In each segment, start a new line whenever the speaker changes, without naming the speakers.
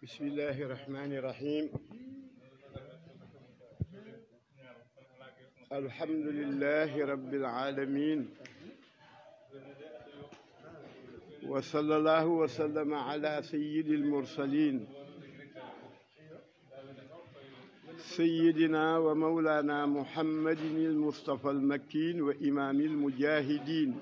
بسم الله الرحمن الرحيم الحمد لله رب العالمين وصلى الله وسلم على سيد المرسلين سيدنا ومولانا محمد المصطفى المكين وإمام المجاهدين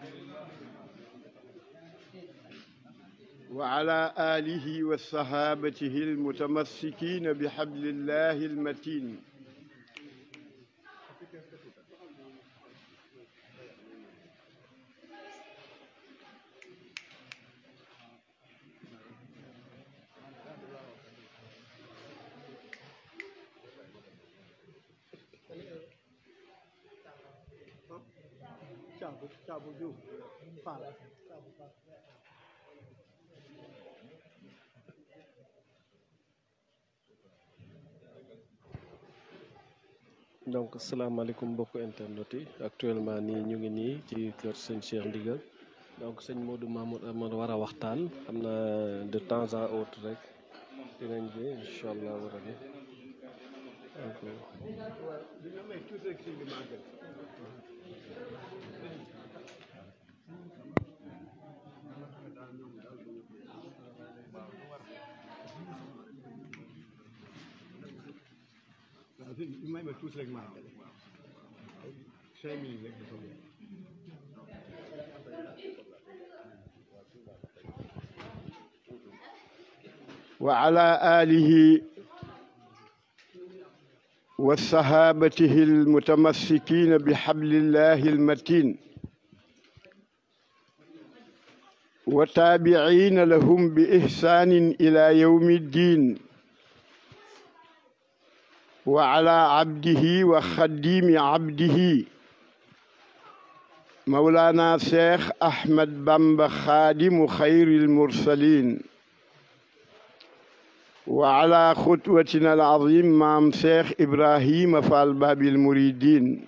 وعلى آله وصحابته المتمسكين بحبل الله المتين
donc asalaamaaleykum mbokku internet yi actuellement nii ñu ngi nii ci kër sëñ Cheikh Ndigal donc sëñ Modou Mamoud Amar war a waxtaan xam na de temps à autre rek dinañ bi incha allah rabi
وعلى آله وصحابته المتمسكين بحبل الله المتين وتابعين لهم بإحسان إلى يوم الدين وعلى عبده وخديم عبده مولانا شيخ أحمد بامبا خادم خير المرسلين وعلى خطوتنا العظيم مام شيخ إبراهيم فال باب المريدين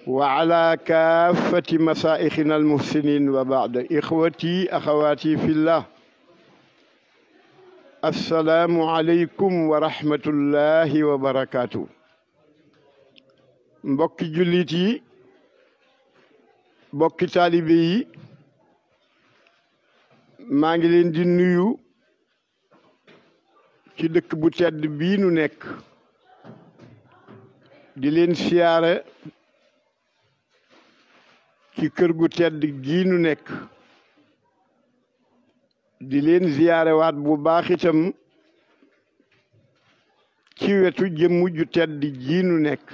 وعلى كافة مشايخنا المحسنين وبعد إخوتي أخواتي في الله السلام عليكم ورحمة الله وبركاته mbokki jullit yi mbokki taalibe yi maa ngi leen di nuyu ci dëkk bu tedd bii nu nekk di leen siyaare ci kër gu tedd gii nu nekk di leen ziyaare waat bu baax itam ci wetu jëmm ju tedd jii nu nekk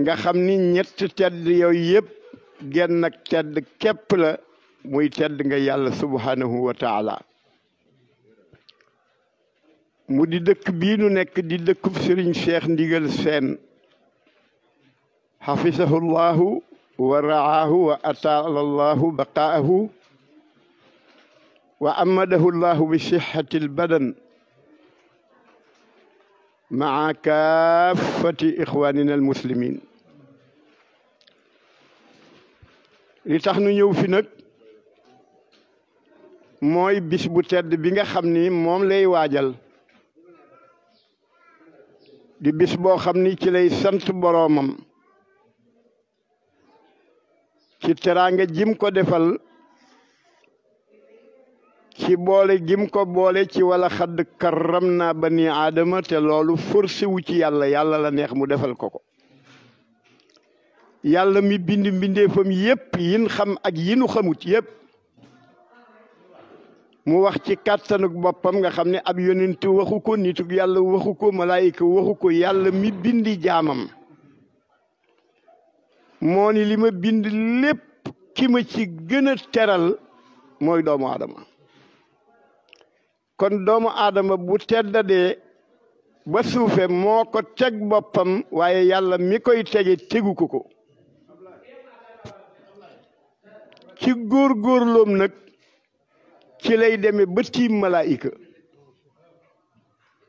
nga xam ni ñett tedd yooyu yëpp genn ak tedd képp la muy tedd nga yàlla subhanahu wa taala mu di dëkk bii nu nekk di dëkkub Sëriñ Cheikh Ndigal Sène xafisahu llahu wa raahu wa ataala llahu baqaahu wa amadahu llahu bi sixati albadan maa kaafati ixwanina almuslimin li tax nu ñëw fi nag mooy bis bu tedd bi nga xam ni moom lay waajal di bis boo xam ni ci lay sant boroomam ci teraanga jim ko defal ci boole gim ko boole ci wala xadd karram naa bani aadama te loolu forcé wu ci yàlla la neex mu defal ko ko yàlla mi bind mbindeefam yépp yin xam ak yinu xamut yépp mu wax ci kàttanuk boppam nga xam ne ab yonent waxu ko nituk yàlla waxu ko malaayika waxu ko yàlla mi bindi jaamam moo ni li ma bind lépp ki ma ci gën a teral mooy doomu aadama kon doomu aadama bu teddadee ba suufe moo ko teg boppam waaye yàlla mi koy tege tegu ko ci góorgóorloom nag ci lay demee ba tiim malaayika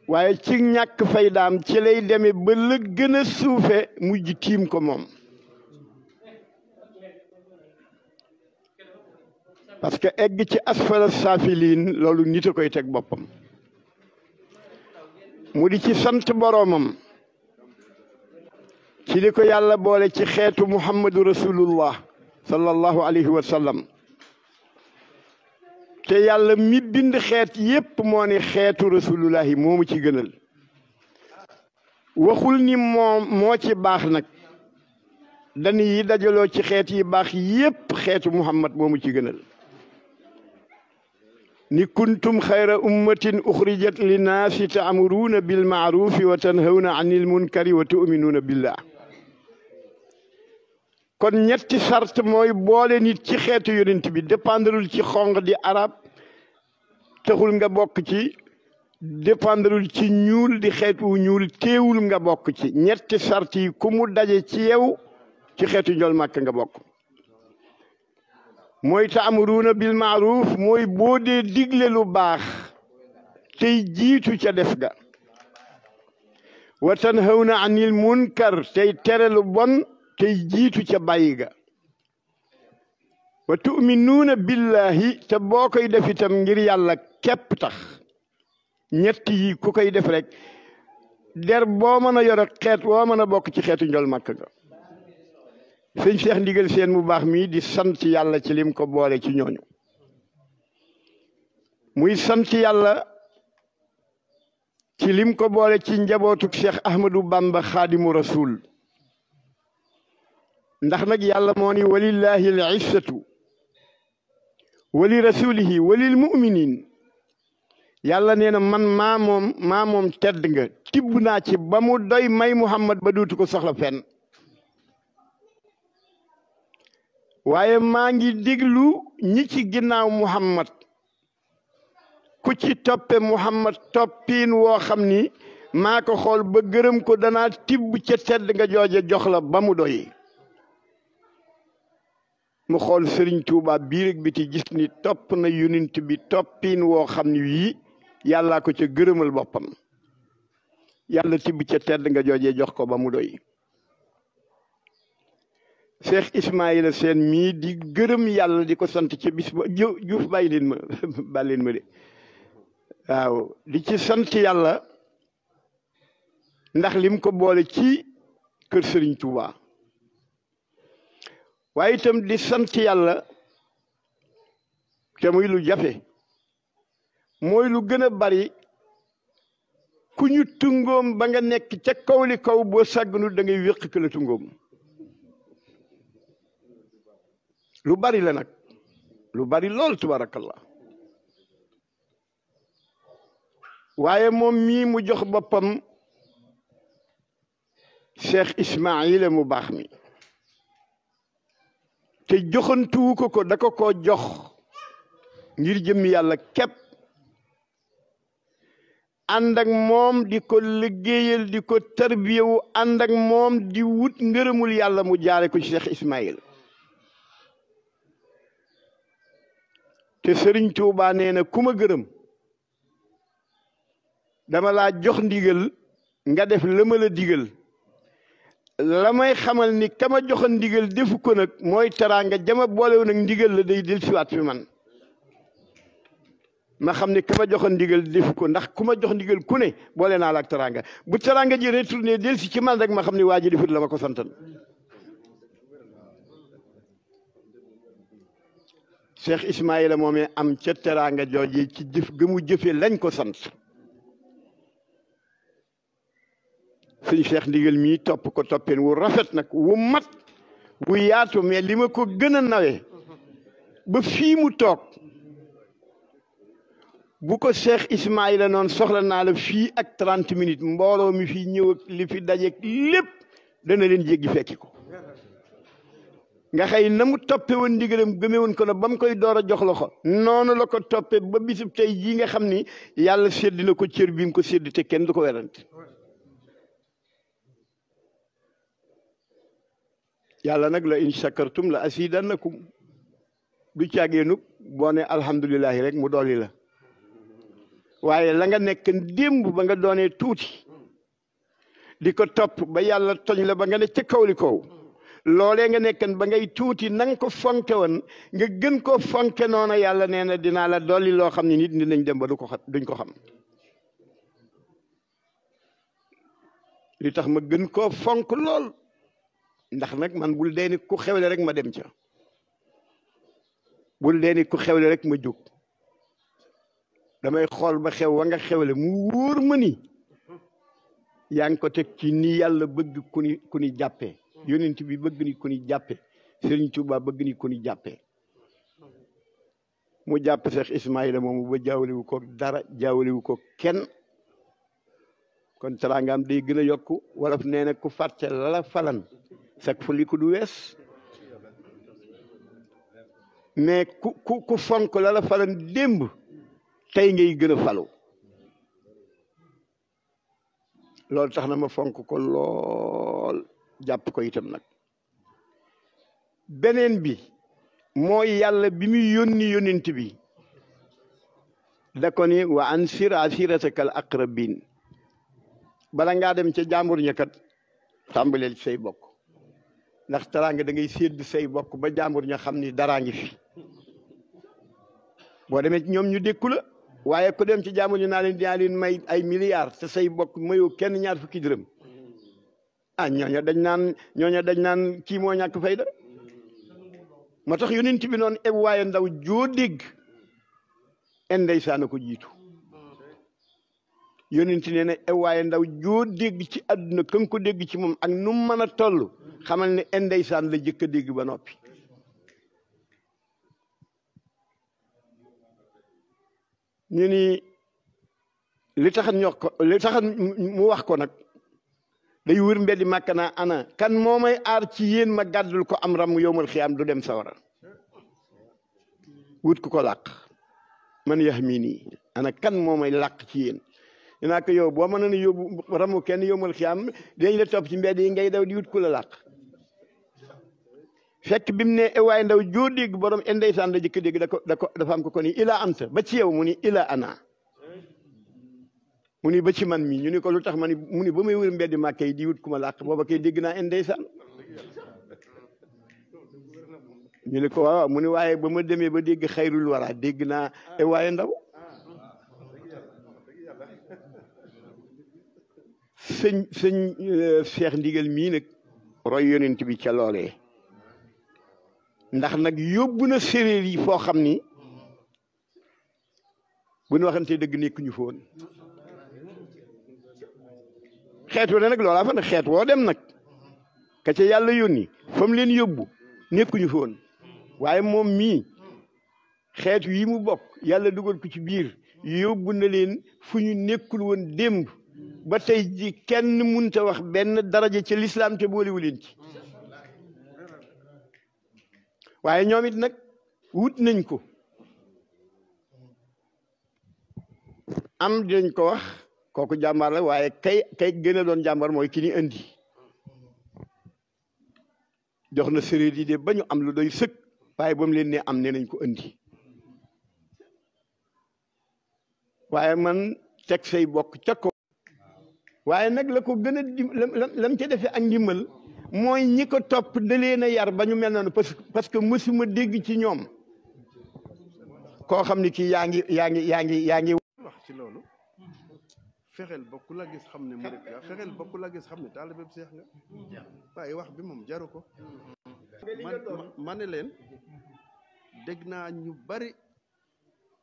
waaye ci ñàkk faydaam ci lay demee ba la gën a suufe mujj tiim ko moom parce que egg ci asfala saafiliin loolu nit a koy teg boppam mu di ci sant boroomam ci li ko yàlla boole ci xeetu muhammadu rasulullah sallallahu alayhi wa sallam te yàlla mi bind xeet yépp moo ni xeetu rasulullahi moomu ci gënal waxul ni moom moo ci baax nag dañu yi dajaloo ci xeet yi baax yépp xeetu muhammad moomu ci gënal ni kuntum xayra ummatin uxrijat linnaasi ta'muruuna bil ma'ruufi wa tanhawna anil munkari wa tu'minuuna billah kon ñetti sart mooy boole nit ci xeetu yonent bi dépendrul ci xonq di arab taxul nga bokk ci dépendrul ci ñuul di xeetu ñuul teewul nga bokk ci ñetti sart yi ku mu daje ci yow ci xeetu njol màkk nga bokk mooy ta'muruuna bil ma'ruuf mooy boo dee digle lu baax tey jiitu ca def ga wa tanhawna anil munkar tey tere lu bon tey jiitu ca bàyyi ga wa tu'minuuna billahi te boo koy def itam ngir yàlla képp tax ñett yi ku koy def rek der boo mën a yor xeet woo mën a bokk ci xeetu njol màkk ga sëñ Cheikh Ndigal Sène mu baax mii di sant yàlla ci lim ko boole ci ñooñu muy sant yàlla ci lim ko boole ci njabootuk Cheikh Ahmadou Bamba xaadimu rasul ndax nag yàlla moo ni walillahi al izzatu wali rasulihi walil muminin yàlla nee na man maa moom tedd nga tibb naa ci ba mu doy may Muhammad ba duutu ko soxla fenn waaye maa ngi déglu ñi ci ginnaaw Muhammad ku ci toppe Muhammad toppiin woo xam ni maa ko xool ba gërëm ko danaa tibb ca tedd nga jooje jox la ba mu doy mu xool Serigne Touba bii rek bi ci gis ni topp na yonent bi toppiin woo xam ni wii yàllaa ko ca gërëmal boppam yàlla tibb ca tedd nga jooje jox ko ba mu doy Cheikh Ismaïla Sène mii di gërëm yàlla di ko sant ci bis ba Juuf bàyyi leen ma bàyyi leen ma de waaw di ci sant yàlla ndax lim ko boole ci kër Serigne Touba waaye itam di sant yàlla te muy lu jafe mooy lu gën a bari ku ñu tungoom ba nga nekk ca kaw li kaw boo sàgganu da ngay wéq ka la tungoom lu bari la nag lu bari lool tabarakallah waaye moom mii mu jox boppam Cheikh Ismaïla mu baax mi te joxantuwu ko da ko koo jox ngir jëmmi yàlla képp ànd ak moom di ko liggéeyal di ko tarbiyewu ànd ak moom di wut ngërëmul yàlla mu jaare ko Cheikh Ismaïla te Serigne Touba nee na ku ma gërëm dama laa jox ndigal nga def la ma la digal la may xamal ni kama joxoon ndigal defu ko nag mooy teraanga jama boolewu nag ndigal la day del siwaat fi man ma xam ne kama joxoon ndigal defu ko ndax ku ma jox ndigal ku ne boole naa la ak teraanga bu teraanga ji retourné del si ci man rek ma xam ne waa ji defut la ma ko santan Cheikh Ismaïla moomee am ca teraanga jooji ci jëf gëmu jëfee lañ ko sant sëñ Cheikh Ndigal mii topp ko toppeen wu rafet nag wu mat bu yaatu mais li ma ko gën a nawe ba fii mu toog bu ko Cheikh Ismaïla noonu soxla naa la fii ak 30 minutes mbooloo mi fi ñëw ak li fi dajeeg lépp dana leen jéggi fekki ko nga xëy na mu toppe woon ndigalam gëme woon ko na ba mu koy door a jox loxo noonu la ko toppe ba bisub tey jii nga xam ni yàlla sédd na ko cër bi mu ko sédd te kenn du ko werante yàlla nag la in shakartum la asidannakum du caageenug boo ne alhamdulilahi rek mu dolli la waaye la nga nekk démb ba nga doonee tuuti di ko topp ba yàlla toñ la ba nga ne ca kaw li kaw loolee nga nekkan ba ngay tuuti na nga ko fonke woon nga gën koo fonke noona yàlla nee na dinaa la dolli loo xam ne nit dinañ dem ba du ko xam duñ ko xam li tax ma gën koo fonk lool ndax nag man bul dee ni ku xewle rek ma dem ca bul dee ni ku xewle rek ma jóg damay xool ba xew wa nga xewle mu wóor ma ni yaa ngi ko teg ci ni yàlla bëgg ku ni jàppee yonent bi bëgg ni ku ni jàppee Sëriñ Tuubaa bëgg ni ku ni jàppee mu jàpp Seex Ismaïla moomu ba jaawalewu ko dara jaawalewu ko kenn kon teraangaam day gën a yokku wolof nee na ku fàtte lala falan sak fu li ko du wees mais ku fonk lala falan démb tey ngay gën a falu loolu tax na ma fonk ko lool jàpp ko itam nag beneen bi mooy yàlla bi muy yónni yónnent bi da ko ni wa ansir asiratakal aqrabin bala ngaa dem ca jàmbur ñakat tàmbaleel say bokk ndax teraanga da ngay sédd say bokk ba jàmbur ña xam ni daraa ngi fi boo demee ci ñoom ñu dékku la waaye ku dem ci jàmbur ñu naa leen dinaa leen may ay milliards te say bokk mayoo kenn ñaar fukki dërëm ah ñooña dañ naan kii moo ñàkk fayda moo tax yonent bi noonu eb waaye ndaw joo dégg ndeysaan a ko jiitu yonent nee na eb waaye ndaw joo dégg ci àdduna ka nga ko dégg ci moom ak nu mu mën a toll xamal ne ndeysaan la jëkk a dégg ba noppi ñu ni li taxat mu wax ko nag day wër mbeddi màkk naa ana kan moo may aar ci yéen ma gàddul ko am ram yowmal xiyaam du dem sawara wut ku ko làq man yax mii nii ana kan moo may làq ci yéen dinaa ko yow boo mën na yóbbu ramu kenn yowmal xiyaam dinañ la topp ci mbedd yi ngay daw di wut ku la làq fekk bi mu ne waaye ndaw joo dégg borom ndeysaan la jëkk dégg dafa am ko ni ila anta ba ci yow mu ni ila ana mu ni ba ci man mii ñu ni ko lu tax ma ni mu ni ba may wër mbeddi màkk yi di wut ku ma làq booba kay dégg naa ndeysaan ñu ni ko waaw mu ni waaye ba ma demee ba dégg xayrul wara dégg naa waaye ndaw sëñ Cheikh Ndigal mii nag roy yonent bi ca loolee ndax nag yóbbu na séréer yi foo xam ni bu ñu waxante dëgg nekkuñu foon xeet ne nag loolaa fa nag xeet woo dem nag ka ca yàlla yónni fa mu leen yóbbu nekkuñu foon waaye moom mii xeet yi mu bokk yàlla dugal ko ci biir yóbbu na leen fu ñu nekkul woon démb ba tey ji kenn munta wax benn daraja ci lislaam te boolewu leen ci waaye ñoom it nag wut nañ ko am dinañ ko wax kooku jàmbaar la waaye kay gën a doon jàmbaar mooy ki ni indi jox na séréer yi de ba ñu am lu doy sëkk waaye ba mu leen ne am ne nañ ko indi waaye man teg say bokk ca ko waaye nag la ko gën a lam ca defee ak ndimbal mooy ñi ko topp da leen a yar ba ñu mel noonu parce que mësuma dégg ci ñoom koo xam ni kii yaa ngi
wax ci loolu fexeel bokk la gis xam ne murit nga fexeel bokk la gis xam ne taalibe Seex nga waaye wax bi moom jaru ko ma ne leen dégg naa ñu bari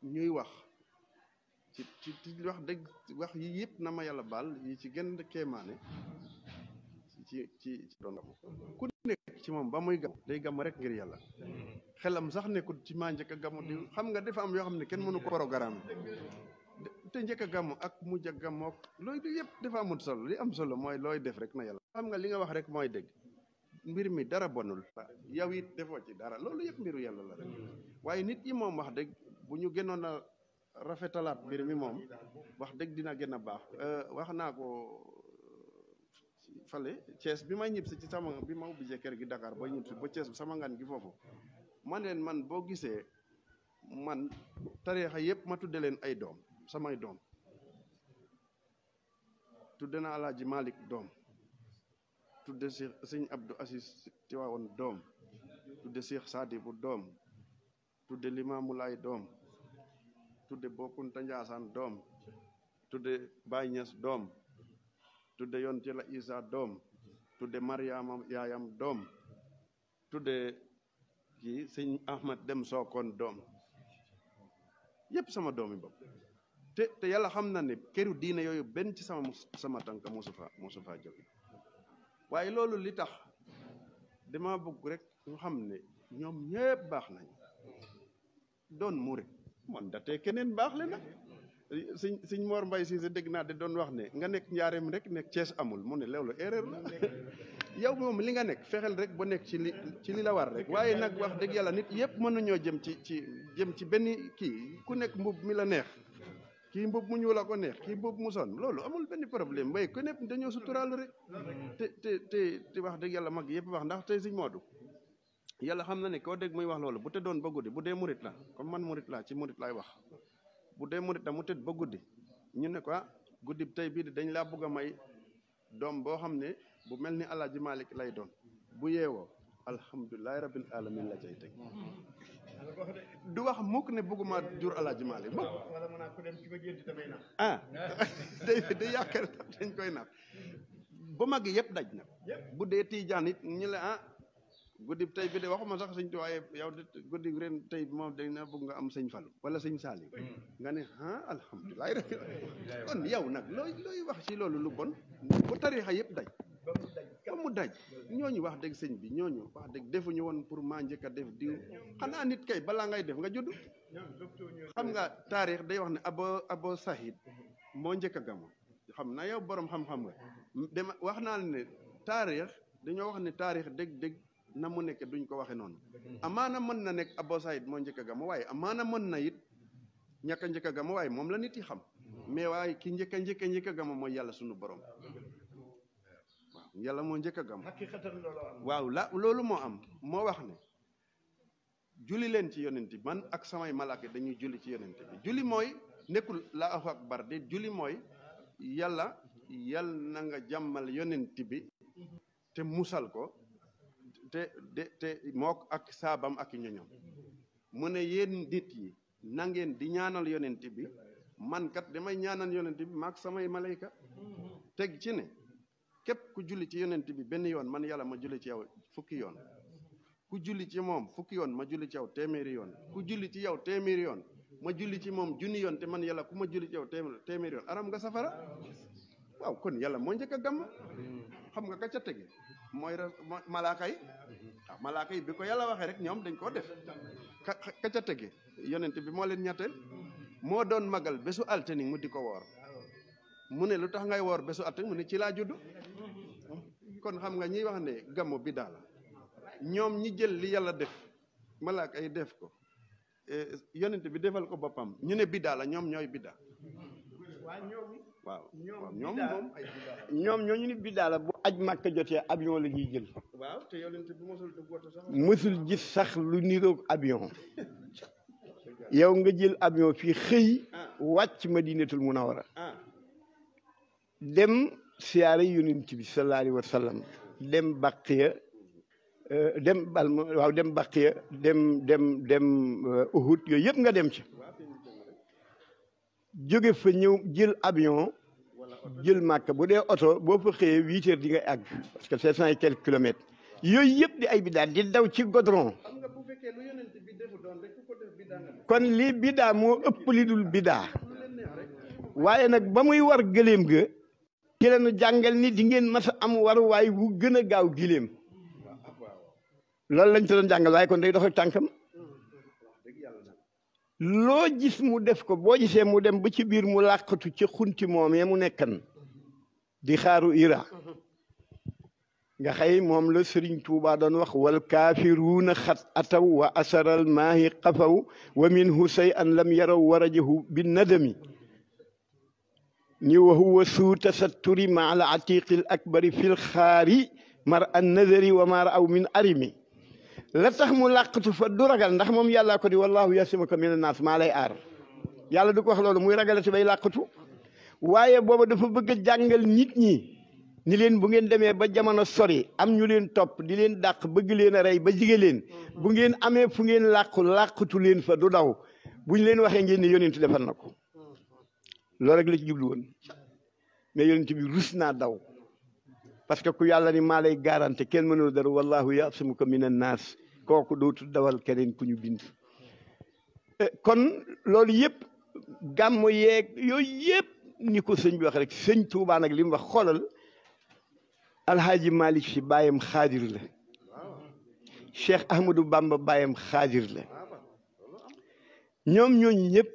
ñuy wax ci wax dëgg wax yi yëpp na ma yàlla baal yi ci gën kéemaane ci doon gàmm ku nekk ci moom ba muy gàmm day gàmm rek ngir yàlla xelam sax nekkul ci maa njëkk a gàmm di xam nga dafa am yoo xam ne kenn mënu ko programme te njëkk a gàmm ak mujj a gàmmook loolu yëpp dafa amul solo li am solo mooy looy def rek na yàlla xam nga li nga wax rek mooy dëgg mbir mi dara bonul yow it defoo ci dara loolu yëpp mbiru yàlla la rek waaye nit yi moom wax dëgg bu ñu gënoon a rafetalaat mbir mi moom wax dëgg dina gën a baax wax naa ko fale Thiès bi may ñibbisi ci sama bi ma ubbijee kër gi Dakar ba ñibbisi ba Thiès sama ngan gi foofu man leen man boo gisee man tariixa yëpp ma tudde leen ay doom samay doom tudde na Alaaji Malik doom tudde Cheikh Sëñ Abdou Aziz Tiwaawoon doom tudde Cheikh Sadibou doom tudde Limaamu Laay doom tudde Bokunta Njaasaan doom tudde Baay Ñas doom tudde yoon ci la Isa doom tudde Mariama yaayam doom tudde kii Sëñ Ahmad Dem Sookoon doom yëpp sama doom yi bopp te yàlla xam na ne këru diine yooyu benn ci sama tànk mosu faa jóge waaye loolu li tax dama bëgg rek ñu xam ne ñoom ñëpp baax nañ doon murit man datee keneen baax le nag Sëñ Mor Mbay Siise dégg naa de doon wax ne nga nekk njaareem rek nekk Cees amul mu ne loolu erreur la yow moom li nga nekk fexeel rek ba nekk ci li la war rek waaye nag wax dëgg yàlla nit yëpp mënuñoo jëm ci benn kii ku nekk mbub mi la neex kii mbub mu ñuul la ko neex kii mbub mu son loolu amul benn problème waaye ku nekk dañoo suturaalu rek te wax dëgg yàlla mag yëpp wax ndax tey Sëñ Moodu yàlla xam na ne koo dégg muy wax loolu bu tëddoon ba guddi bu dee murit la comme man murit laa ci murit laay wax bu dee murit la mu tëdd ba guddi ñu ne ko guddi tey bii dañ laa bëgg a may doom boo xam ne bu mel ni Alaaji Malik lay doon bu yeewoo alhamdulilahi rabbil alamin la cay teg du wax mukk ne bëgguma jur Alaaji Malik mukk day yaakaar dañ koy nax ba mag yëpp daj na bu dee tiijaan it ñu la guddi tey bi de waxuma sax sëñ Tuubaa yow de guddi ren tey bi moom dañ na bëgg nga am sëñ Fallu wala sëñ Saali nga ne alhamdulilah kon yow nag looy wax ci loolu lu bon bu tariixa yëpp daj ba mu daj ñooñu wax dëgg sëñ bi ñooñu wax dëgg defuñu woon pour maa njëkk a def diw xanaa nit kay balaa ngay def nga judd xam nga taarix day wax ne abo sahid moo njëkk a gamo xam naa yow borom xam-xam nga dama wax naa ne taarix dañoo wax ne taarix dëgg na mu nekk duñ ko waxe noonu amaana mën na nekk abo sahid moo njëkk a gamo waaye amaana mën na it ñàkk a njëkk a gamo waaye moom la nit yi xam mais waaye ki njëkk a gamo mooy yàlla sunu borom yàlla moo njëkk a gam waaw loolu moo am moo wax ne julli leen ci yonent bi man ak samay malaaka dañuy julli ci yonent bi julli mooy nekkul Allahu akbar de julli mooy yàlla na nga jàmmal yonent bi te musal ko te mook ak saabam ak ñoñom mu ne yéen nit yi na ngeen di ñaanal yonent bi man kat damay ñaanal yonent bi maak samay malayka teg ci ne képp ku julli ci yonent bi benn yoon man yàlla ma julli ci yow fukki yoon ku julli ci moom fukki yoon ma julli ci yow téeméeri yoon ku julli ci yow téeméeri yoon ma julli ci moom junni yoon te man yàlla ku ma julli ci yow téeméeri yoon aram nga safara waaw kon yàlla moo njëkk a gàmm xam nga ka ca tege mooy malaaka yi waaw malaaka yi bi ko yàlla waxee rek ñoom dañ koo def ka ca tege yonent bi moo leen ñetteel moo doon magal bésu altine mu di ko woor mu ne lu tax ngay woor bésu altine mu ne ci laa judd kon xam nga ñiy wax ne gàmmu biddaa la ñoom ñi jël li yàlla def malaaka yi def ko yonent bi defal ko boppam ñu ne biddaa la ñoom ñooy biddaa waaw
ñoom ñooñu ni biddaa la bu aj Màkka jotee avion la ñuy jël
waaw te yonent bi mosul dugg woto sax
mësul gis sax lu niroog avion yow nga jël avion fii xëy wàcc Madinatul Munawwara dem siyaare yonent bi sallallahu alayhi wa sallam dem Baqiya dem Baqiya dem Uhud yooyu yëpp nga dem ci jóge fa ñëw jël avion jël Màkka bu dee oto boo fa xëyee 8 heures di nga àgg parce que 700 et quelques kilomètres yooyu yëpp di ay biddaa di daw ci godron kon lii biddaa moo ëpp li dul biddaa waaye nag ba muy war gëléem ga ki la nu jàngal ni di ngeen mas a am waruwaay wu gën a gaaw gileem loolu lañ te doon jàngal waaye kon day dox ak tànkam loo gis mu def ko boo gisee mu dem ba ci biir mu làqatu ci xunti moomee mu nekkan di xaaru ira nga xëy moom la Sëriñ Tuubaa doon wax wal kaafiruuna xat ataw wa asaral maahi qafaw wa minhu say an lam yaraw warajahu bi nadami ni wa huwa suu tasatturi ma al atiqi al akbari fil xaari mar an nadari wa ma raaw min arimi la tax mu làqatu fa du ragal ndax moom yàllaa ko di wallahu yasimuka mina naas maa lay aar yàlla du ko wax loolu muy ragalati bay làqatu waaye booba dafa bëgg a jàngal nit ñi ni leen bu ngeen demee ba jamono sori am ñu leen topp di leen dàq bëgg leen a rey ba jige leen bu ngeen amee fu ngeen làqatu leen fa du daw buñ leen waxee ngeen ne yonent defal na ko loolu rek la ci jublu woon mais yonent bi rus naa daw parce que ku yàlla ni maa lay garanté kenn mënul dara wallahu yasimuka minan naas kooku dootu dawal keneen ku ñu bind kon loolu yëpp gàmmu yeeg yooyu yëpp ni ko sëñ bi wax rek sëñ Tuubaa nag li mu wax xoolal alhaaji Malick si bàyyam xaadir la Cheikh Ahmadou Bamba bàyyam xaadir la ñoom ñooñu ñëpp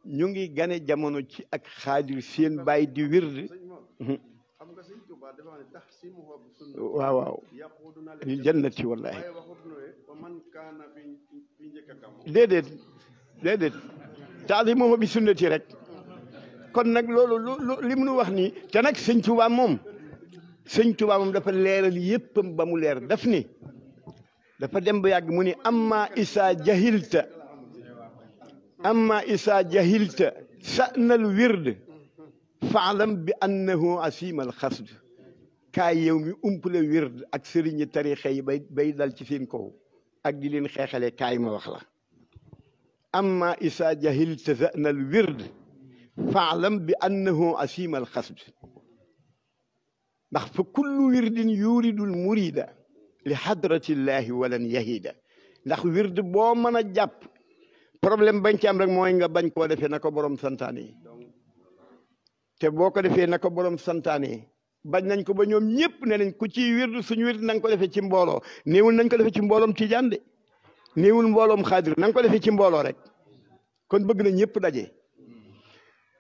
ñu ngi gane jamono ci ak xaadir seen bàyyi di wird waaw waaw li jannati wallahi déedéet déedéet taalimuhu bi sunnati rek kon nag loolu li mu nu wax nii te nag sëñ Tuubaa moom dafa leeral yéppam ba mu leer daf ni dafa dem ba yàgg mu ni amma isa jahilta sa'nal wird faalam bi annahu asimal xasd kaay yow mi umpale wird ak sëriñi tarixa yi bay dal ci seen kaw ak di leen xeexale kaay ma wax la amma isa jahilta sa'nal wird faalam bi annahu asimal xasd ndax fa kullu wirdin yuridul murida li hadratillahi walan yahida ndax wird boo mën a jàpp problème bañ ci am rek mooy nga bañ koo defee na ko borom santaane te boo ko defee na ko borom santaane bañ nañ ko ba ñoom ñëpp ne nañ ku ci wird suñu wird na nga ko defee ci mbooloo néewul nañ ko defee ci mbooloom tijaan de néewul mbooloom xaadir na nga ko defee ci mbooloo rek kon bëgg na ñëpp daje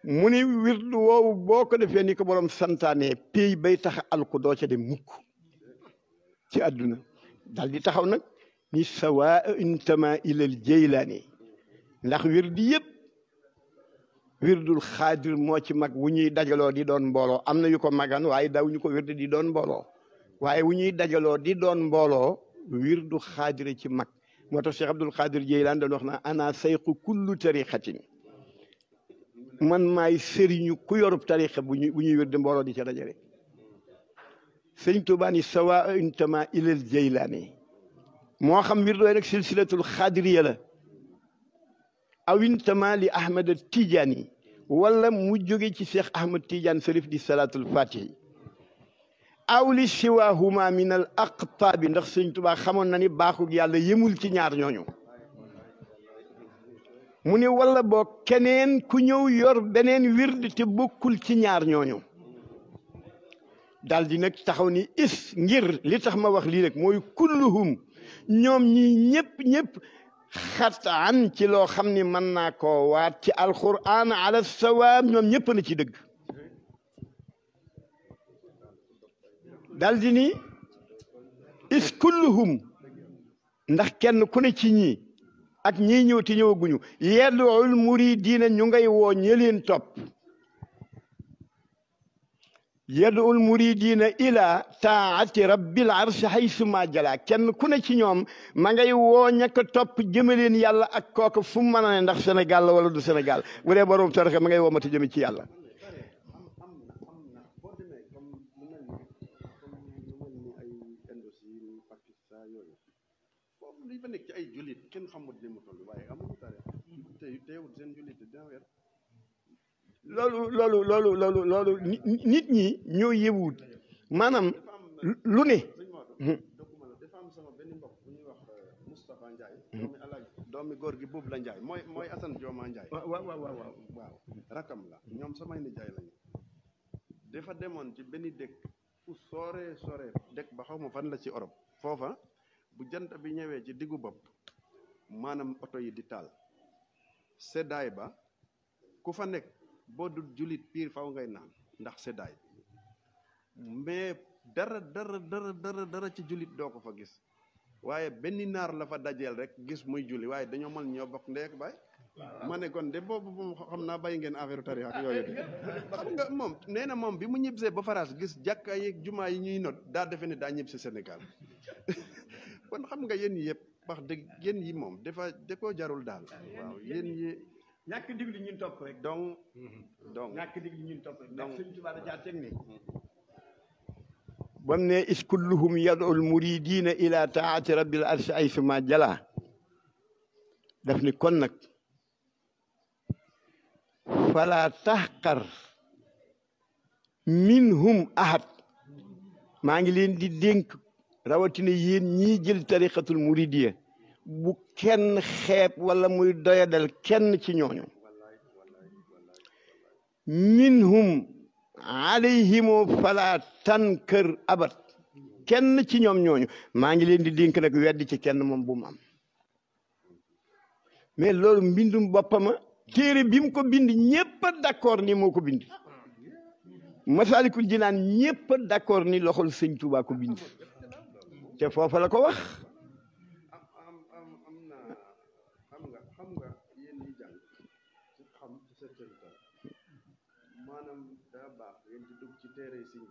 mu ni wird woowu boo ko defee ni ko borom santaane pays bay tax alku doo ca dem mukk ci àdduna dal di taxaw nag ni sawa intama ilal jeylaani ndax wirdi yëpp wirdul xaadir moo ci mag wu ñuy dajaloo di doon mbooloo am na yu ko magan waaye daw ñu ko wirdi di doon mbooloo waaye wu ñuy dajaloo di doon mbooloo wirdu xaadir ci mag moo tax Cheikh Abdul Xaadir Jeylaan doon wax na ana sayqu kullu tariqatin man maay sëriñu ku yorub tariqa bu ñuy wirdi mbooloo di ca dajale sëñ Tuubaa ni sawa intama ilal jeylaani moo xam wirdooy rek silsilatul xaadiriya la aw intama li Ahmad Tijaani wala mu jóge ci Cheikh Ahmad Tidiane Sarif di salaatul fatihi aw li siwahuma min al aqtaabi ndax sëñ Tuubaa xamoon na ni baaxug yàlla yemul ci ñaar ñooñu mu ne wala boo keneen ku ñëw yor beneen wird te bokkul ci ñaar ñooñu daal di nag taxaw ni is ngir li tax ma wax lii rek mooy kulluhum ñoom ñi ñëpp xataan ci loo xam ni mën naa koo waat ci alquran ala sawaab ñoom ñëpp na ci dëgg daal di ni is kulluhum ndax kenn ku ne ci ñii ak ñii ñëw te ñëwaguñu yad'ul muridiina ñu ngay woo ñi leen topp yad'ul muridiina ila taati rabbil arshi haysuma jala kenn ku ne ci ñoom ma ngay woo ñaka topp jëmaleen yàlla ak kooku fu mu mën a ne ndax Sénégal la wala du Sénégal bu dee borom tarixa ma ngay woo mati jëme ci yàlla
li ba nekk ci ay jullit kenn xamul ne mu toll waaye amuñu tarixa te teewul seen jullit dina weer
loolu nit ñi ñoo yewut maanaam lu ne
dafa am sama benn mbokk bu ñuy wax Moustapha Ndiaye doomi góor gi boobu la Ndiaye mooy Assane Dioma Ndiaye waaw rakam la ñoom samay nijaay lañu dafa demoon ci benn dëkk fu sooree dëkk ba xaw ma fan la ci Europe foofa bu jant bi ñëwee ci diggu bopp maanaam oto yi di taal seddaay ba ku fa nekk boo du julit piir faw ngay naan ndax seddaay mais dara ci julit doo ko fa gis waaye benn naar la fa dajeel rek gis muy julli waaye dañoo mën ñoo bokk ndey ak baay ma ne kon de boobu moom xam naa bàyyi ngeen affaire tarixa ak yooyu de xam nga moom nee na moom bi mu ñibbisee ba France gis jàkka yi jumaa yi ñuy not daa defe ne daa ñib si Sénégal kon xam nga yéen yi yëpp wax dëgg yéen yi moom da koo jarul daal waaw yéen yi
ñàkk diglu ñun topp rek
donc
ñàkk diglu ñun topp rek donc Sëñ Tuubaa da caa teg ni bam ne is kulluhum yad'ul muridina ila taati rabbil arsi ay suma jala daf ni kon nag fala taxqar minhum ahad maa ngi leen di dénk rawatina yéen ñii jël tariqatul muridiya bu kenn xeeb wala muy doyadal kenn ci ñooñu minhum alayhimu fala tankër abat kenn ci ñoom ñooñu maa ngi leen di dénk nag weddi ci kenn moom bu mu am mais loolu mbindum boppama téere bi mu ko bind ñëpp a d'accord ni moo ko bind Masaalikul Jinaan ñëpp a d'accord ni loxol Sëñ Tuubaa ko bind te foofa la ko wax
xam nga yéen ñi jàng ci xam ci sa territoire maanaam daa baax yéen di dugg ci téere Sëñ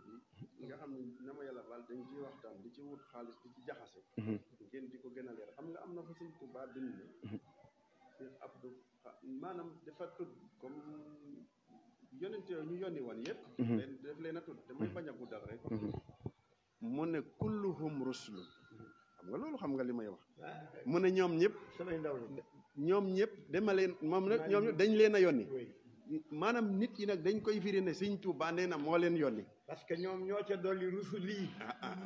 bi nga xam ne na ma yàlla baal dañ ciy waxtaan di ci wut xaalis di ci jaxase ngeen di ko gën a leer xam nga am na fa Sëñ Tuubaa bind Cheikh Abdou maanaam dafa tudd comme yonent yooyu ñu yónni woon yëpp daf leen a tudd damay bañ a guddal rek mu ne kulluhum rusulun xam nga loolu xam nga li may wax mu ne ñoom ñëpp
samay ndaw la
ñoom ñëpp dama leen moom nag ñoom dañ leen a yónni maanaam nit yi nag dañ koy firi ne Sëñ Tuubaa nee na moo leen yónni
parce que ñoom ñoo ca dolli rusul yi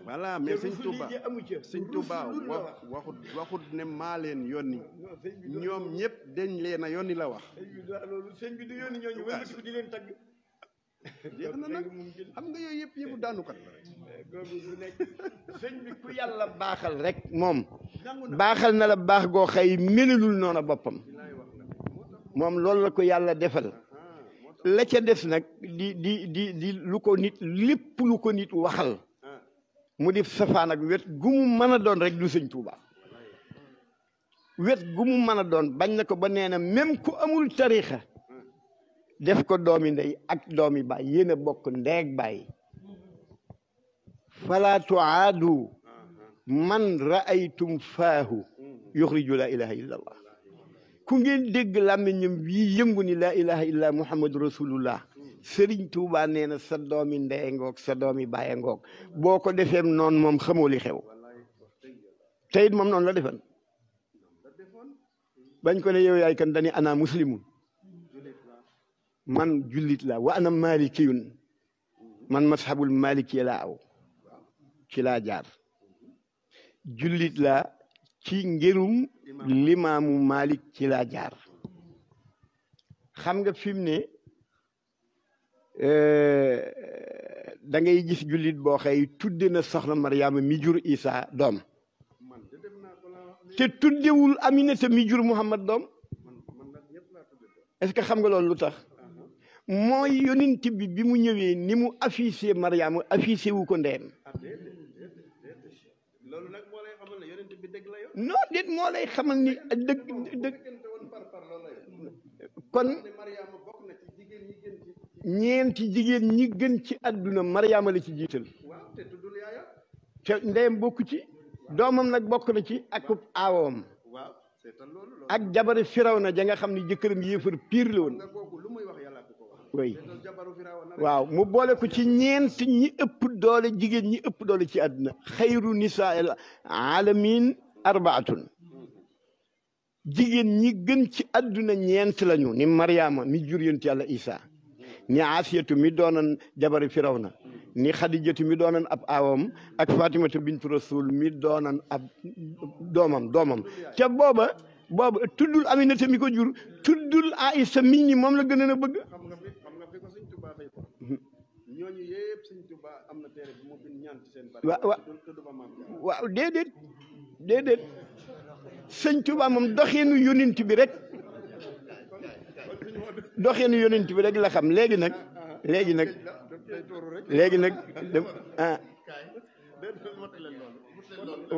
voilà mais Sëñ Tuubaa
amu ca
Sëñ Tuubaa waxut ne maa leen yónni ñoom ñëpp dañ leen a yónni la wax
loolu sëñ bi du yónni ñooñu wala di leen tagg
jeex na nag xam nga yooyu yëpp daanukat la rek
googu du nekk sëñ bi ku yàlla baaxal rek moom baaxal na la baax goo xëy melulul noona boppam moom loolu la ko yàlla defal la ca des nag di lu ko nit lépp lu ko nit waxal mu di safaan ak wet gu mu mën a doon rek du Sëñ Tuubaa wet gu mu mën a doon bañ na ko ba nee na même ku amul tariixa def ko doomi ndey ak doomi baay yéen a bokk ndeeg baay fala tuaadu man raaytum faahu yuxriju la ilaha illa allah ku ngeen dégg làmmiñam bii yëngu ni laa ilaha illa muhammadu rasulullah Sëriñ Tuubaa nee na sa doomi ndeye ngoog sa doomi bàyye ngoog boo ko defeem noonu moom xamoo li xew te it moom noonu la defan bañ ko ne yow yaay kan dani ana muslimun man jullit la wa ana malikiyun man mashabul maliki laa aw ci laa jaar jullit la ci ngirum limaamu Malik ci laa jaar xam nga fi mu ne da ngay gis jullit boo xëy tudde na soxna Mariama mi jur Isa doom te tuddewul Aminata mi jur Muhammad doom est-ce que xam nga loolu lu tax mooy yonent bi mu ñëwee ni mu affiché Mariama affiché wu ko ndeyam non déet moo lay xamal ni dëgg kon ñeenti jigéen ñi gën ci àdduna Mariama la ci jiital te ndeyam bokku ci doomam nag bokk na ci ak aawam ak jabari Firawna ja nga xam ne jëkkëram yéefar piir la woon oui waaw mu boole ko ci ñeent ñi ëpp doole jigéen ñi ëpp doole ci àdduna xayru nisaa'il alamin arbaatun jigéen ñi gën ci àdduna ñeent lañu ni Mariama mi jur yonent yàlla Isa ni Asiyatu mi doonan jabari Firawna ni Xadijatu mi doonan ab aawam ak Fatimatu bintu Rasul mi doonan ab doomam ca booba tuddul Aminata mi ko jur tuddul Aïsa mi ni moom la gën a bëgg
ñooñu am na téere bi mu bind ñaan ci seen bari
waaw déedéet sëñ Tuubaa moom doxeenu yonent bi rek la xam léegi nag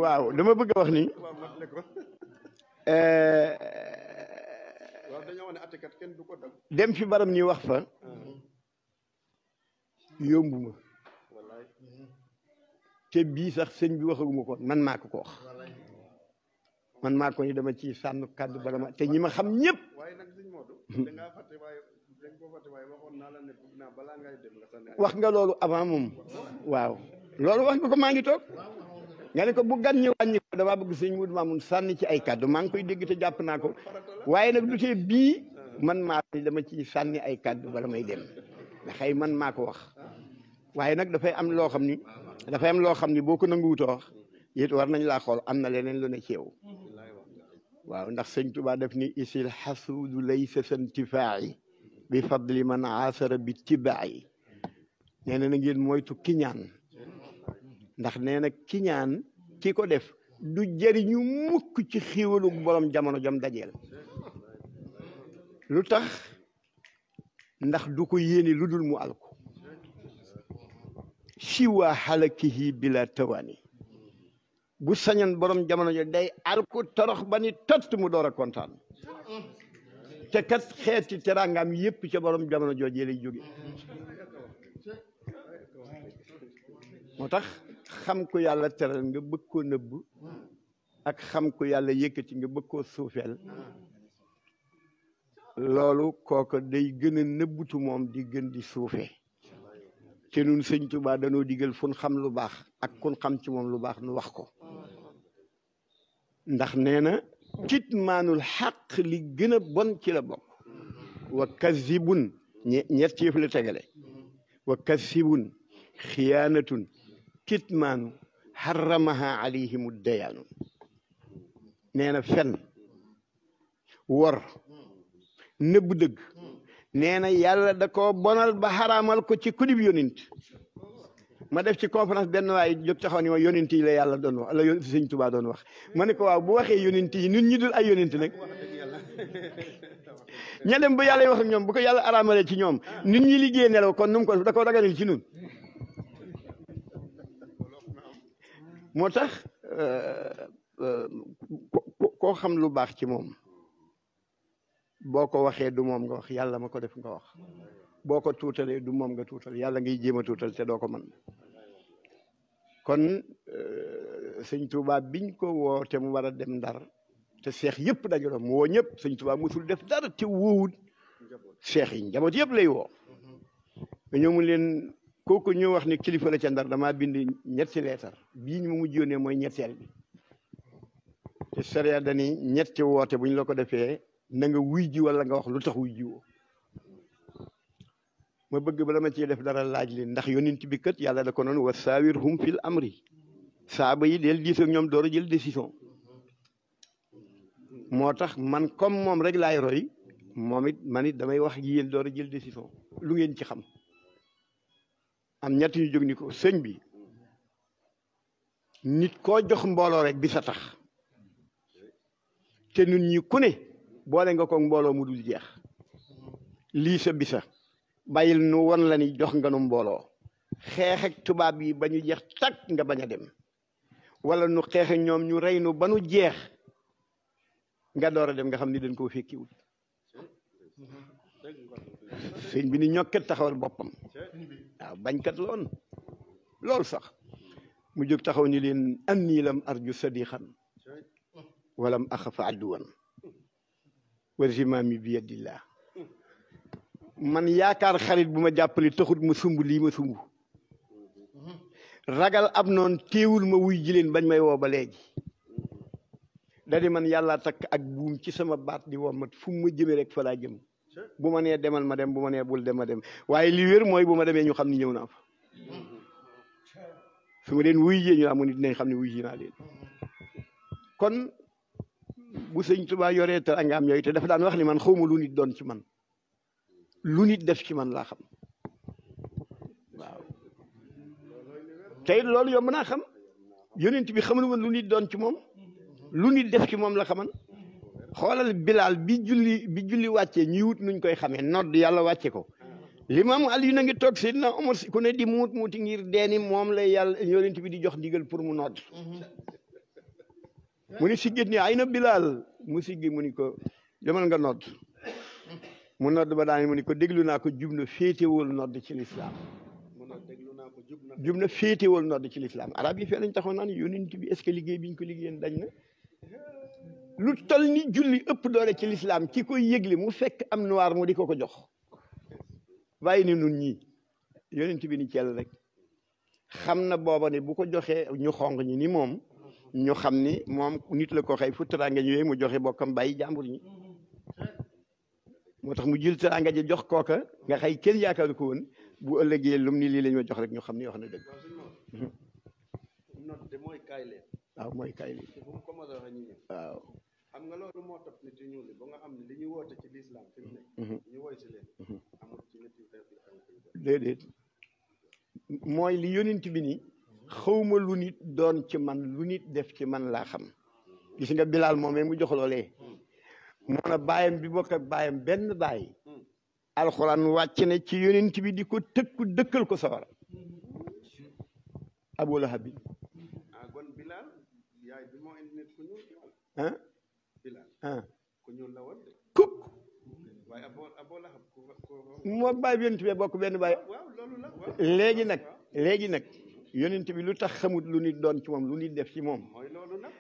waaw dama bëgg a wax ni dem fi baram ñuy wax fa yombuma te bii sax sëñ bi waxaguma ko man maa ko wax man maa ko ni dama ci sànn kàddu bala ma te ñi ma xam ñëpp wax nga loolu avant moom waaw loolu wax nga ko maa ngi toog nga ne ko bu gan ñi wàññi ko damaa bëgg sëñ Modou Mamoune sànni ci ay kàddu maa ngi koy dégg te jàpp naa ko waaye nag du tee bii man maa dama ci sànni ay kàddu bala may dem xëy man maa ko wax waaye nag dafay am loo xam ni boo ko nanguwutoo wax it war nañ laa xool am na leneen lu ne ci yow waaw ndax sëñ Tuubaa def ni isil xasuudu laysa santifaayi bi fadli man aasara bi tibaayi nee na ngeen moytu kiñaan ndax nee na kiñaan ki ko def du jëriñu mukk ci xiiwalu borom jamono jam dajeel lu tax ndax du ko yéene lu dul mu alko siwa xalakihi bila tawaani bu sañoon borom jamono jo day alko torox ba ni tott mu door a kontaan te kat xeeti teraangaam yépp ca borom jamono joojee lay jóge moo tax xam ko yàlla teral nga bëgg koo nëbb ak xam ko yàlla yëkkati nga bëgg koo suufeel loolu kooko day gën a nëbbutu moom di gën di suufee te nun sëñ Tuubaa danoo digal fun xam lu baax ak kun xam ci moom lu baax nu wax ko ndax nee na kitmaanul xaq li gën a bon ci la bokk wa kazibun ñett yëf la tegale wa kazibun xiyaanatun kitmaanu xaramaha alayhimu dayaanu nee na fen wor nëbb dëgg nee na yàlla da ko bonal ba xaraamal ko ci kudib yonent ma def ci conférence benn waay jóg taxaw ni ma yonent yi la yàlla doon wax la sëñ Tuubaa doon wax ma ne ko waaw bu waxee yonent yi ñun ñi dul ay yonent nag ña dem ba yàlla wax ak ñoom bu ko yàlla araamalee ci ñoom nit ñi liggéey nelaw kon nu mu ko da ko daganal ci ñun moo tax koo xam lu baax ci moom boo ko waxee du moom nga wax yàlla ma ko def nga wax boo ko tuutalee du moom nga tuutal yàlla ngay jéem a tuutal te doo ko mën kon sëñ Tuubaa biñ ko woo te mu war a dem Ndar te seex yëpp dajaloo mu woo ñëpp sëñ Tuubaa musul def dara te woowul seex yi njaboot yëpp lay woo nga ñëw mu leen kooku ñu wax ni kilifa la ca Ndar damaa bind ñetti leetar bii ñu ma mujj yónnee mooy ñetteel bi te sariya dani ñetti woote bu ñu la ko defee na nga wuy ji wala nga wax lu tax wuy ji woo ma bëgg bala ma ciy def dara laaj leen ndax yonent bi kat yàlla da ko noonu wa saawirhum fil amri saaba yi del diis ak ñoom door a jël décision moo tax man comme moom rek laay roy moom it man it damay wax ak yéen door a jël décision lu ngeen ci xam am ñett ñu jóg ni ko sëñ bi nit koo jox mbooloo rek bi sa tax te nun ñi ku ne boole nga ko mbooloo mu dul jeex lii sa bisa bàyyil nu won la ni jox nga nu mbooloo xeex ak tubaab yi ba ñu jeex takk nga bañ a dem wala nu xeex ak ñoom ñu rey nu ba nu jeex nga door a dem nga xam ni dañ koo fekkiwul sëñ bi ni ñokket taxawal boppam waaw bañkat loon loolu sax mu jóg taxaw ni leen anni lam arju sadiqan walam axafa adduwan wa zimaami bi yadillah man yaakaar xarit bu ma jàppale taxut ma sumb lii ma sumb ragal ab noon téewul ma wuy ji leen bañ may woo ba léegi da di man yàlla takk ak buum ci sama baat di womat fu mu ma jëmee rek fa laa jëm bu ma nee demal ma dem bu ma nee bul dem ma dem waaye li wér mooy bu ma demee ñu xam ni ñëw naa fa su ma leen wuy jee ñu amoon it dinañ xam ne wuy ji naa leen kon bu sëñ Tuubaa yoree te nga am yooyu te dafa daan wax ni man xawma lu nit doon ci man lu nit def ci man laa xam waaw tey loolu yomb naa xam yonent bi xamul woon lu nit doon ci moom lu nit def ci moom la xaman xoolal Bilaal bi julli wàccee ñuy wut nuñ koy xamee nodd yàlla wàcce ko Limaamu Ali na ngi toog Seydina Omar si ku ne di muuti ngir deeni moom la yàlla yonent bi di jox ndigal pour mu nodd mu ni siggit ni ay na Bilaal mu siggi mu ni ko demal nga nodd mu nodd ba daani mu ni ko déglu naa ko jub na féetewul nodd ci lislaam jub na féetewul nodd ci lislaam arab yi fee lañ taxoon naan yonent bi est-ce que liggéey bi ñu ko liggéeyeen dañ na lu tol ni julli ëpp doole ci lislaam ki koy yëgle mu fekk am noir mu di ko jox bàyyi ni nun ñii yonent bi ni ceel rek xam na booba ne bu ko joxee ñu xonq ñi ni moom ñu xam ni moom nit la ko xëy fu teraanga ñëwee mu joxe bokkam bàyyi jàmbur ñi moo tax mu jël teraanga ji jox kooka nga xëy kenn yaakaaru ko woon bu ëllëgee lum ni lii lañ ma jox rek ñu xam ni wax na dëgg waaw mooy kaay li waaw
xam nga loolu moo tax nit ñu ñuul ba nga xam ne li ñu woote ci lislaam fi mu ne ñu woy si leen amul ci nit
déedéet mooy li yonent bi ni xawma lu nit doon ci man lu nit def ci man laa xam gis nga Bilaal moomee mu jox loolee moo na baayam bi bokk ak baayam benn baay alxuraan wàcc ne ci yonent bi di ko tëkku dëkkal ko sawara Abu Lahab bi
kon Bilaal yaay bi moo indi nit ku ñuul
ah
Bilaal ku ñuul la woon
kuk
waaye Abu Lahab
moo baay bi yonent bi bokk benn baay
waaw loolu la
léegi nag yonent bi lu tax xamut lu nit doon ci moom lu nit def ci moom
mooy loolu nag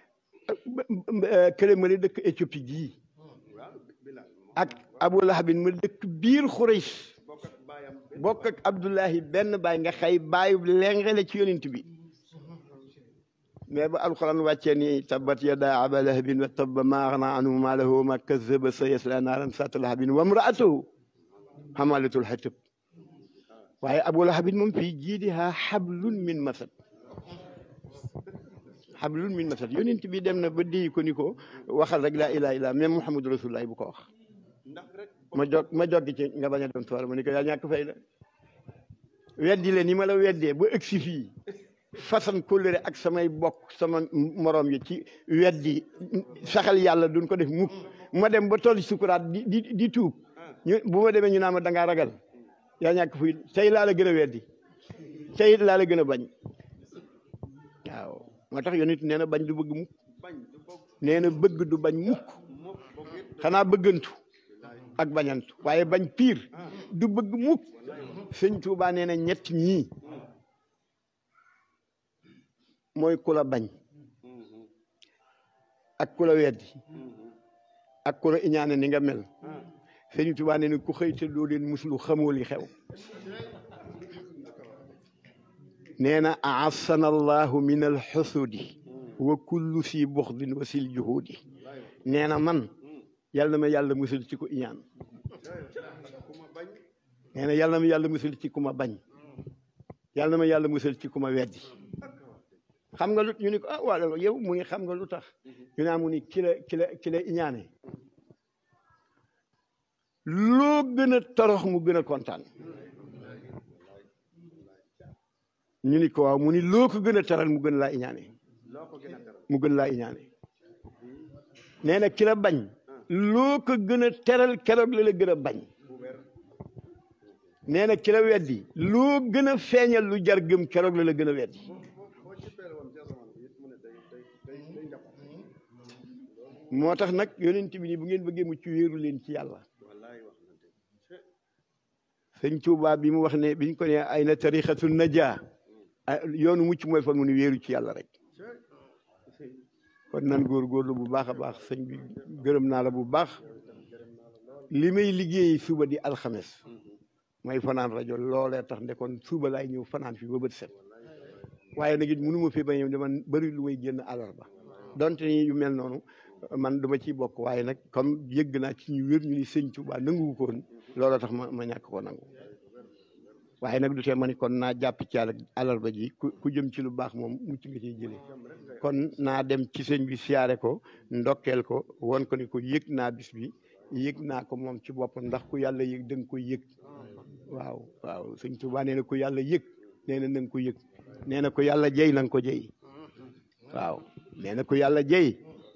kële ma ne dëkk Éthiopie gii ak Abu Lahab ma dëkk biir Xurays bokk ak Abdullahi benn baay nga xëy baayu lengale ci yonent bi mais ba alquran wàccee ni tabbat yadaa Abi Lahabin wa tabba maa aghnaa anhu maaluhu wa maa kazzaba sayaslaa naaran zaata lahabin wa imra'atuhu hammalatal hatab waaye Abu Lahab moom fii jiidihaa hablun min masad yonent bi dem na ba déy ko ni ko waxal rek laa ilaaha illallaah même Muhammadu Rasulullah bu ko wax ma jog ci nga bañ a dem soir ma ni ko yaa ñàkk fayda weddi le ni ma la weddee ba ëgsi fii façon kóllëre ak samay bokk sama morom yi ci weddi saxal yàlla duñ ko def mukk ma dem ba toll sukuraat di tuub bu ma demee ñu naan ma dangaa ragal yaa ñàkk fuy tey laa la gën a weddi tey laa la gën a bañ waaw moo tax yonit nee na bañ du bëgg mukk nee na bëgg du bañ mukk xanaa bëggantu ak bañantu waaye bañ piir du bëgg mukk sëñ Tuubaa nee na ñett ñii mooy ku la bañ ak ku la weddi ak ku la iñaane ni nga mel sëñ Tuubaa nee na ku xëy te doo leen muslu xamoo li xew nee na aassana allahu min alxusudi wa kullu si buxdin wa sil juhudi nee na man yàlla na ma yàlla musul ci ku iñaan nee na yàlla na ma yàlla musul ci ku ma bañ yàlla na ma yàlla musul ci ku ma weddi xam nga lu ñu ni ko ah waaw yow mu ni xam nga lu tax ñu naa mu ni ki la iñaane loo gën a torox mu gën a kontaan ñu ni ko waaw mu ni loo ko gën a taral mu gën laa iñaane nee na ki la bañ loo ko gën a teral keroog la gën a bañ nee na ki la weddi loo gën a feeñal lu jar gëm keroog la gën a weddi moo tax nag yonent bi ni bu ngeen bëggee mucc wéeru leen ci yàlla sëñ Tuubaa bi mu wax ne biñ ko ne ay na tarixatu najaa yoonu mucc mooy fan mu ni wéeru ci yàlla rek kon nan góorgóorlu bu baax a baax sëñ bi gërëm naa la bu baax li may liggéey suba di alxames mooy fanaan rajo loolee tax ndekoon suba laay ñëw fanaan fi ba bët set waaye nag it mënu ma fi ba ñëw dama bëri lu may génn àllarba donte ni yu mel noonu man duma ciy bokk waaye nag comme yëgg naa ci ñu wér ñu ni sëñ Tuubaa nangu ko woon looloo tax ma ñàkk ko nangu waaye nag du tee ma ni kon naa jàpp ci àllarba ji ku jëm ci lu baax moom mucc nga ciy jëlee kon naa dem ci sëñ bi siyaare ko ndokkeel ko won ko ni ko yëg naa bis bi yëg naa ko moom ci boppam ndax ku yàlla yëg da nga koy yëg waaw sëñ Tuubaa nee na ku yàlla yëg nee na nga ko yëg nee na ko yàlla jëy na nga ko jëy waaw nee na ko yàlla jëy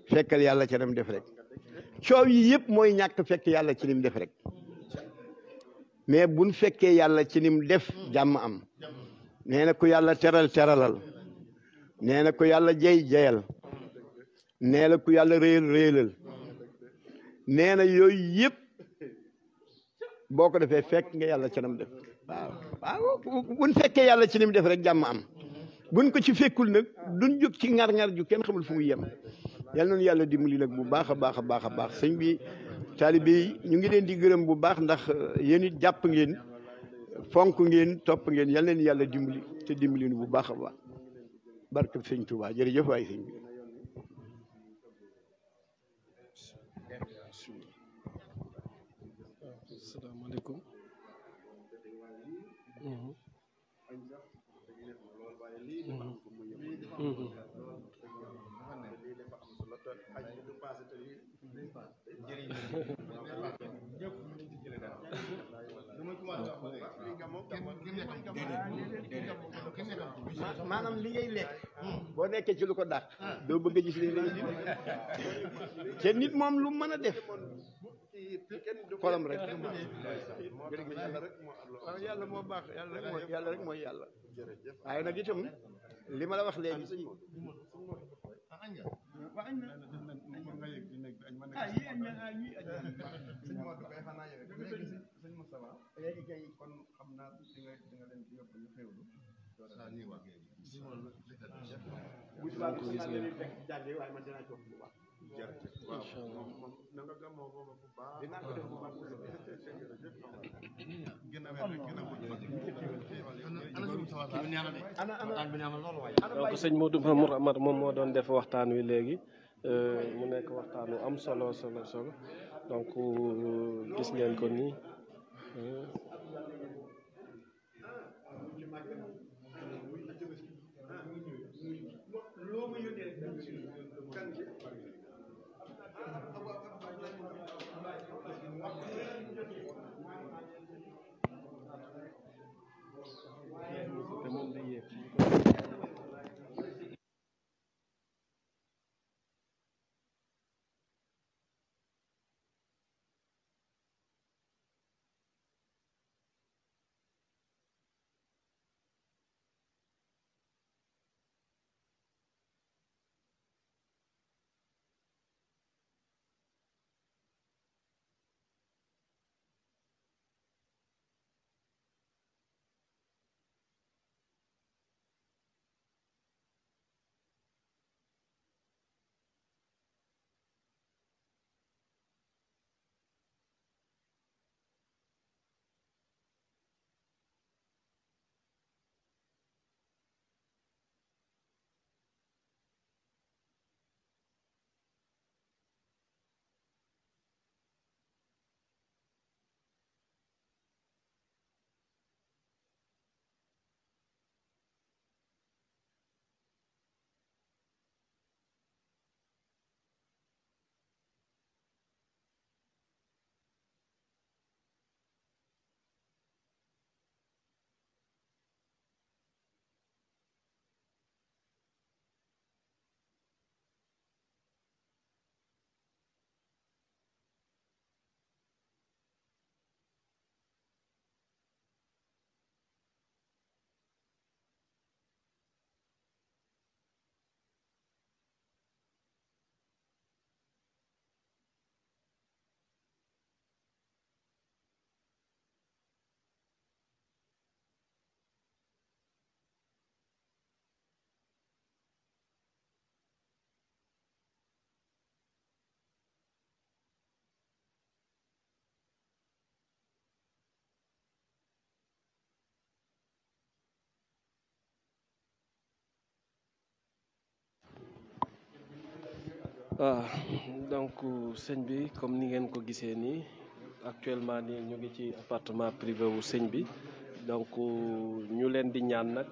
fekkal yàlla ca nam def rek coow yi yëpp mooy ñàkk fekk yàlla ci nim def rek mais buñ fekkee yàlla ci nim def jàmm am nee na ko yàlla teral teralal nee na ko yàlla jëy jëyal nee na ko yàlla réyal réyalal nee na yooyu yëpp boo ko defee fekk nga yàlla ci nam def waaw waaw buñ fekkee yàlla ci nim def rek jàmm am buñ ko ci fekkul nag duñ jóg ci ngar-ngar ju kenn xamul fu muy yem yal nañu yàlla dimbali nag bu baax a baax a baax a baax sëñ bi taalibe yi ñu ngi leen di gërëm bu baax ndax yéen it jàpp ngeen fonk ngeen topp ngeen yal leen yàlla dimbali te dimbali nu bu baax a baax barke sëñ Tuubaa jërëjëf waay sëñ bi
asalaamaaleykum
maanaam li ngay lekk boo nekkee ci lu ko dàq doo bëgg a gis li ngay di te nit moom lu mën a def xolam rek yàlla moo baax yàlla rek mooy yàlla waaye nag itam li ma la wax léegi léegi kay kon xam naa di nga leen ci yóbbu ñu xewlu bu subaa ko gis ngeen jàngee waaye man dinaa toog bu baax inshallah moom na nga gamoo booba bu baax dinaa ko def bu baax gën a wér rek gën a
donc sëñ Modou Mamour Amar moom moo doon def waxtaan wi léegi mu nekk waxtaan wu am solo donc gis ngeen ko nii waaw donc sëñ bi comme ni ngeen ko gisee nii actuellement nii ñu ngi ci appartement privé wu sëñ bi donc ñu leen di ñaan nag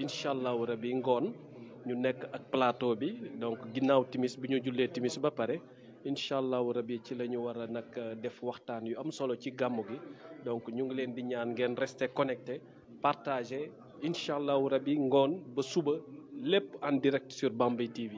incha allahu rabi ngoon ñu nekk ak plateau bi donc ginnaaw timis bi ñu jullee timis ba pare incha allahu rabi ci la ñu war a nag def waxtaan yu am solo ci gàmmu gi donc ñu ngi leen di ñaan ngeen rester connecté partager incha allahu rabi ngoon ba suba lépp en direct sur Bambey TV.